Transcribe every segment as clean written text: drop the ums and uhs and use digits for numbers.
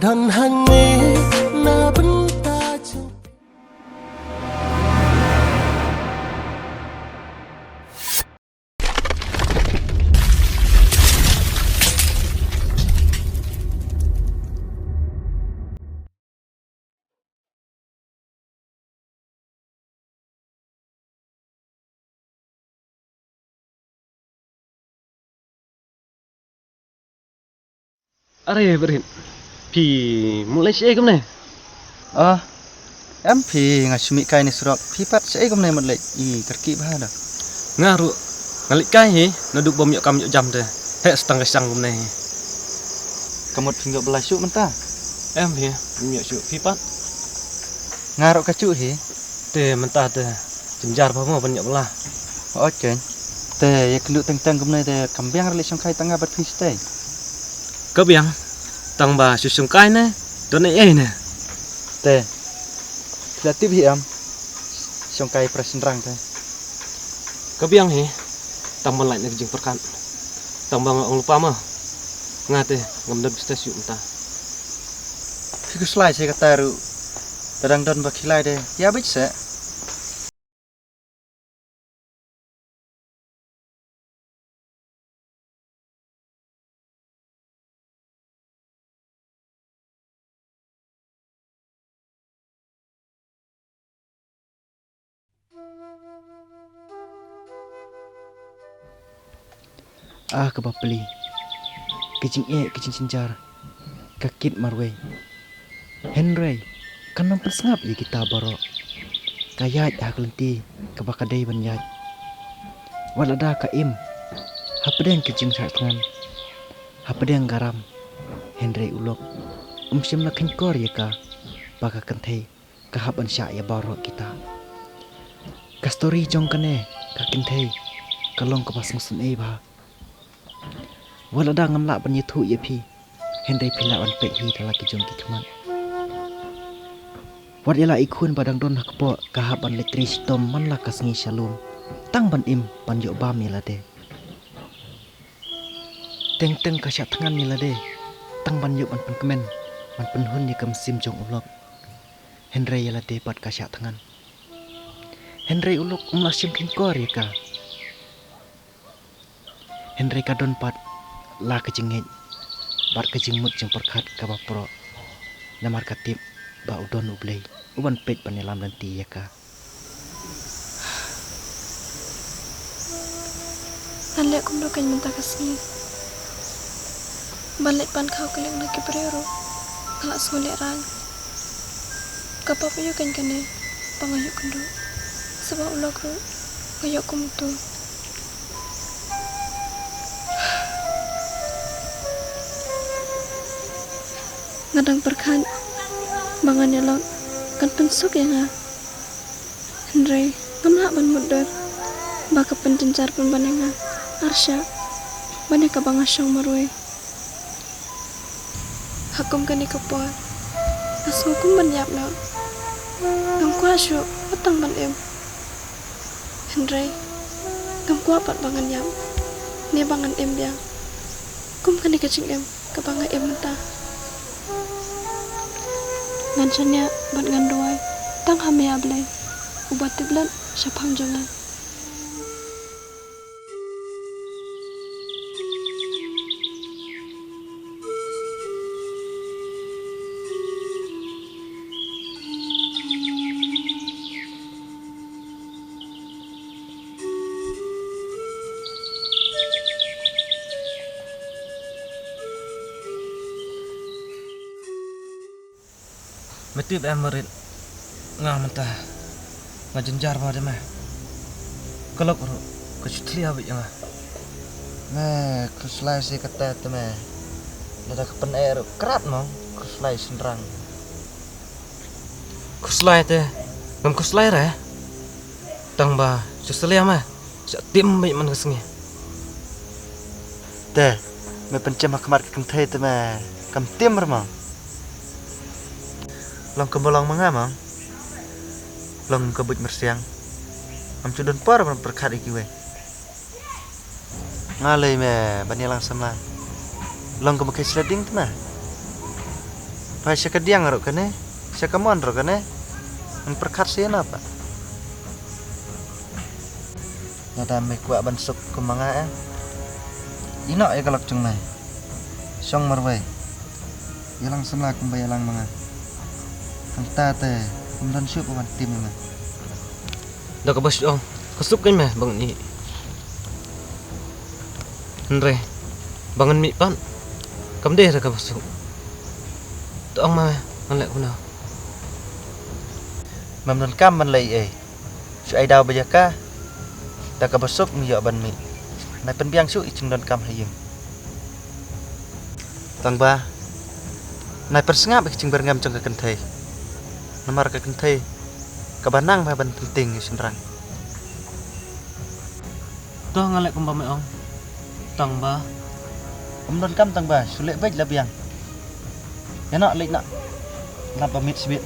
đòn hàng mê na bấn ta chung. Are berin, pi mulai sih gam nih. Em phi ngasumi kai ni surok phi pat sei gom nei mat lek I kerki bah da. Ngaru, ngalik kai he, naduk bom yuk kam yuk jam deh. Hek setengah sang gam nih. Kamut pinggok belasuk mentah. Em he, yuk syuk pi pat. Ngarok kacu he. Teh mentah teh, jenjar bamu banyak belah. Oke. Te ya kenduk teng-teng gom nei te kambiang relek song kai tengah bat phi stay. Kebiang, tang ba susung kai nih, don nih. Te. Kreatif hi am. Song kai presenrang te. Kebiang he, tang ban lain jeng perkan. Tang ba ngong lupa mah. Ngate, ngam dan bistes yuk mentah. Phi kuslai sei kata ru. Tadang don bakilai de. Ya bit se. Kebapeli. Kicing cincar. Kakit marwe. Henry, kan nampak sengap li kita baro. Kayat haklenti kabakadai banyat. Walada ka im. Hapadeng kicing satngan. Hapadeng garam. Henry ulok. Sim na kinkor ya ka. Baka kentei kahaban sya ya baro kita. Kastori jong kane ka kentei kalong ka pasang sun ba. Walada ngamla banyitu ya pi. Henry pilawan pek hi dalaki jong kikman. Wat yala ikun badang don hakpo kahaban letris tom man la kasngi shalom. Tang ban im ban yo bam yala de. Teng kasya tangan yala de. Tang ban yo ban kemen. Man penhun ya kam sim jong ulok. Henry yala de bat kasya tangan. Henry ulok umla sim kinkor ya ka. Henry kadon pat la kejengit. Bat kejengmut jeng perkat kabapro. Namar katip ba udon ublei. Uban pet panelam nanti ya ka. Alek kum do kan minta kasih. Balik pan kau kelek nak keprero. Kalak solek rang. Kapap yo kan kene pangayuk kendo. Sebab ulok ru kayok kum tu. Ngadang perkan bangan yalok kan pensuk ya nga. Henry ngamla ban mudar. Baka penjencar pun banenga. Arsya baneka bangasyong marwe. Hakum kani kapwa. Asungkum banyap na. Ngam kwa asyo patang ban em. Henry ngam kwa pat bangan yam. Ni bangan em biang. Kum kani kacing em kabanga em mentah. Ngancanya bat nganduai tang hame ablay ubat tiblat syapang jalan. Metip em merit ngah mentah ngajenjar pada mah. Kalau kuru kecutli abis yang Nah, kuslai sei kata te me. Nada kepen air kerat mong kuslai senrang. kuslai teh, ngam kuslai reh. Tang ba suseli mah, setim baik man kesengnya. Te, me pencem hakmat ke kentei te me. Kam timmer mong. Long kebolong mengamang. Long kebut mersiang. Am cudon par man perkat iki we. Ngalai me bani lang sama. Long kemakai sliding tu mah. Pai sekadiang ro kene. Sekamon ro kene. Perkat sih apa? Nada me kuat bansuk kemanga ya. Ina ya kalak cung nai. Song marwai. Yalang senla kumbai yalang manga. Anta te kumdan syuk wan tim manga. Dah ke bos ong. Kesup kan meh bangun ni. Henry. Bangun mi pan. Kam deh dah ke bosuk. Tu ong mah ngalek kuna. Mamnon kam man lay eh. Su ai daw bajaka. Dah ke besuk mi yo ban mi. Nai pen biang su icing don kam hayeng. Tang ba. Nai persengap icing berngam cong ke kentai. Nomor ke kentai. Kebanang ba ban penting senrang. Tu ngalek kumba me ong. Tang ba. Om don kam tang ba su lek baik la biang. Ya nak lek nak. Napa mit sibit.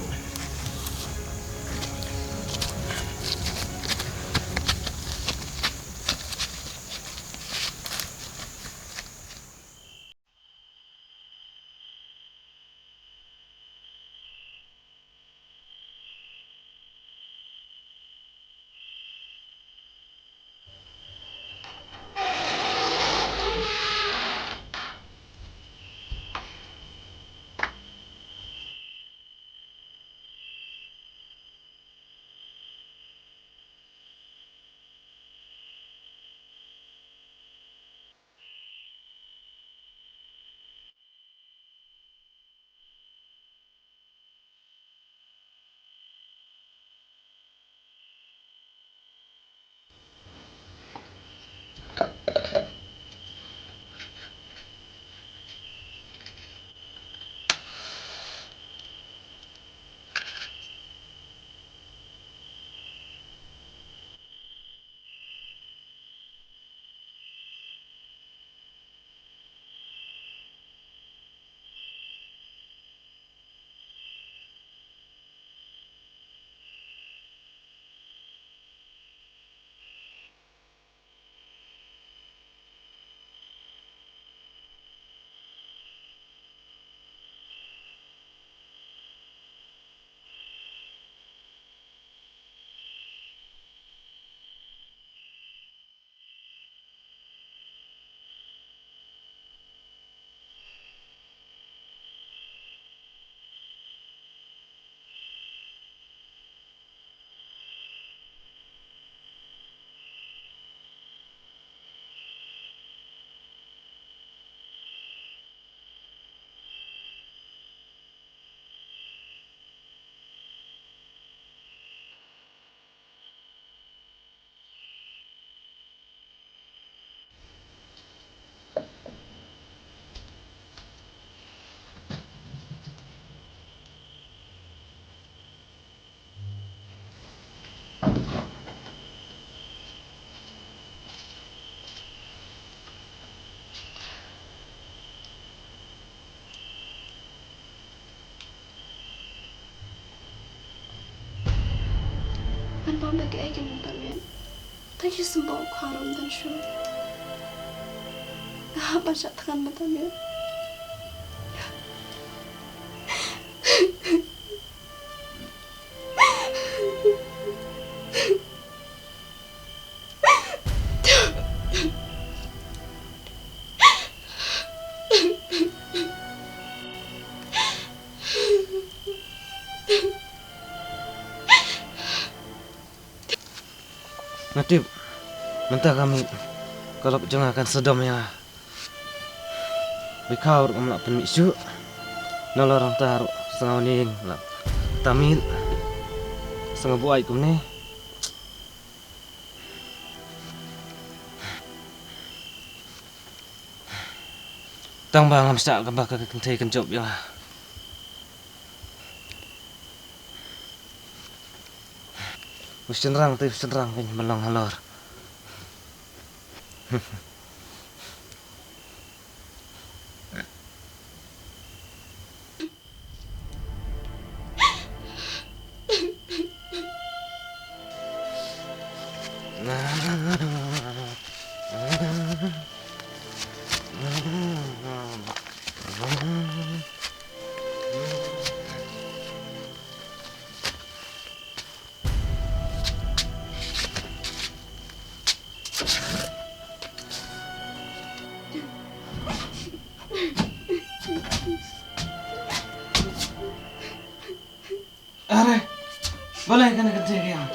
Man ba bagi ai kan tamen. Ta ji sembo kharam dan shu. Apa sat kan tamen. Natib. Mentah kami. Kalau jangan akan sedam ya. Bikau nak melak pen misu. Nala orang taruh setengah ning lah. Tamil. Setengah buai kum ni. Tang bang am sak ka bakal kentai kenjop ya. Usenrang tu usenrang kan melong halor. Nah. Are, boleh kan kerja yang?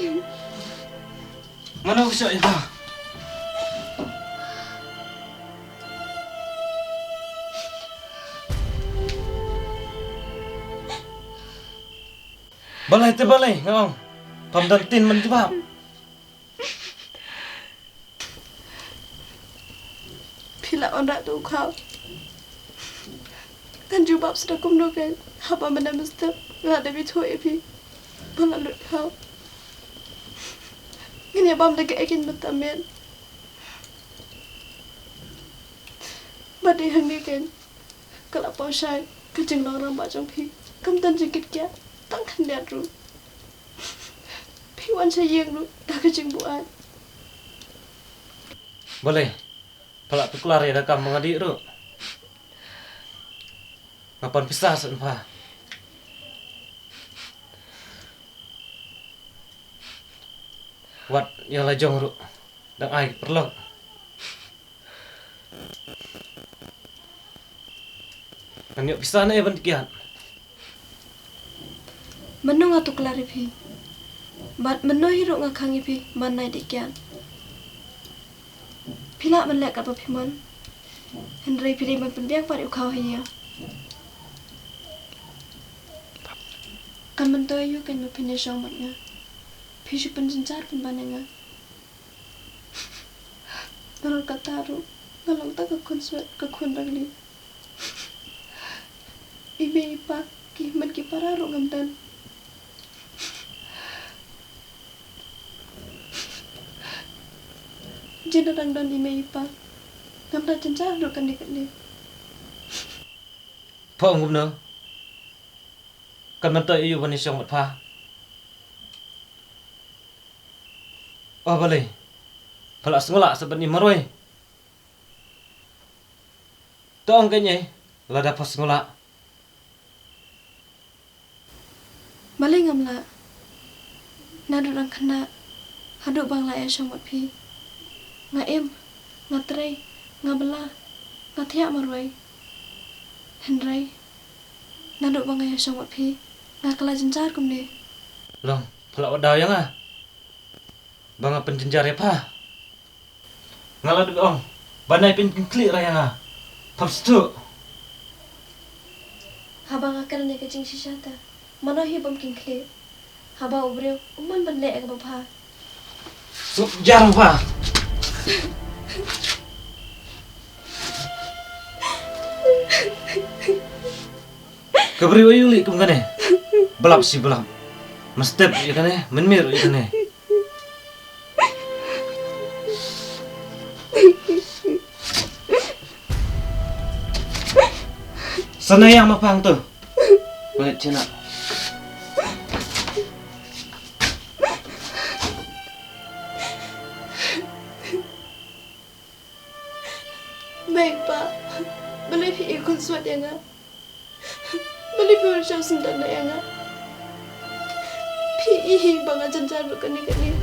Mana usah itu? Boleh tu boleh, ngong. Pemdantin menjawab. Pila orang tu kau. Kan jubab sudah kumdokan. Haba mana mesti ngada bitu epi. Bala lut kau. Ngini abam lagi akin betamen. Badai hang ni kan. Kalau pau syai kejeng orang macam pi. Kam tan jengkit kia. Tang kan lihat ru. Pi wan sayang ru. Dah kejeng buat. Boleh. Pelak tu kelar ya dah kamu ngadik ru. Ngapain pisah senpa? Wat yang lajong ru. Dan ai perlu. Kan yuk pisah na ya bendikian. Menu ngatu kelari pi. Bat menu hirup ngakangi pi manai dikian. Pila man lek apa pi man. Henry pili man pendiang pada ukau hiya. Kan mentoy yu kan mapine syong matnya. Pi syu penjencar pun banenga. Nalol kataru. Nalol tak kekun suat kekun ragli. Ibe ipa ki man ki pararu ngamdan. Jina rang don ime ipa. Ngamdan jencar do kan dikali. Phong ngum no. Kan mentoy yu bani syong mat pha. Oh boleh. Pelak sengolak sebenarnya marwai. Tong kayaknya lah dapat sengolak. Malay ngamla. Nadu rang kena. Haduk bang laya syong mat pi. Nga em, nga tray, nga bela, nga tiak marwai. Henry. Nadu bang laya syong mat pi. Nga kala jencar kum ni. Long, pelak wadaw yang ah. Bang penjenjar ya pa. Ngalah duk ong. Banai pin klik ra yang ah. Paps tu. Habang akal ni kecing sisata. Mana hi bam king klik. Haba ubreu uman ban lek ka pa. Sup jarang pa. Kabri wayuli kum kane. Belap si belap. Mestep ya kane, menmir ya kane. Sana yang mapang tu. Ngeliat cina. Baik pak. Boleh pi ikut suat yang ngah. Boleh pi bersama sendan yang ngah. Pi ihi bang ajan jaru kani kani.